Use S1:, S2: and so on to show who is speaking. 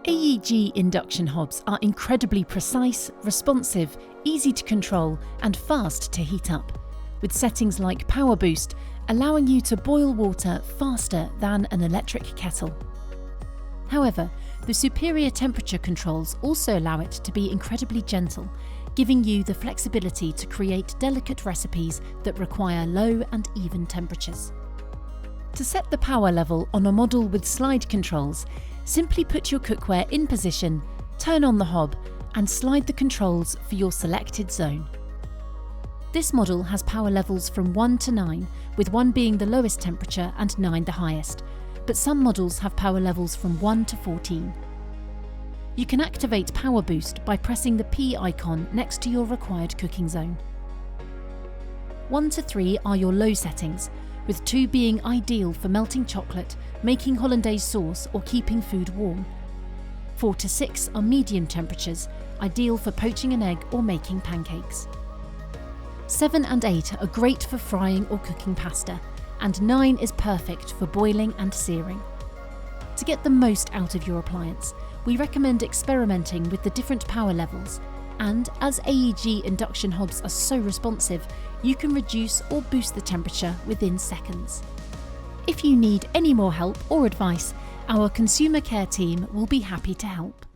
S1: AEG induction hobs are incredibly precise, responsive, easy to control and fast to heat up, with settings like Power Boost allowing you to boil water faster than an electric kettle. However, the superior temperature controls also allow it to be incredibly gentle, giving you the flexibility to create delicate recipes that require low and even temperatures. To set the power level on a model with slide controls, simply put your cookware in position, turn on the hob, and slide the controls for your selected zone. This model has power levels from 1 to 9, with 1 being the lowest temperature and 9 the highest, but some models have power levels from 1 to 14. You can activate Power Boost by pressing the P icon next to your required cooking zone. 1 to 3 are your low settings, with 2 being ideal for melting chocolate, making hollandaise sauce or keeping food warm. 4 to 6 are medium temperatures, ideal for poaching an egg or making pancakes. 7 and 8 are great for frying or cooking pasta, and 9 is perfect for boiling and searing. To get the most out of your appliance, we recommend experimenting with the different power levels, and as AEG induction hobs are so responsive, you can reduce or boost the temperature within seconds. If you need any more help or advice, our consumer care team will be happy to help.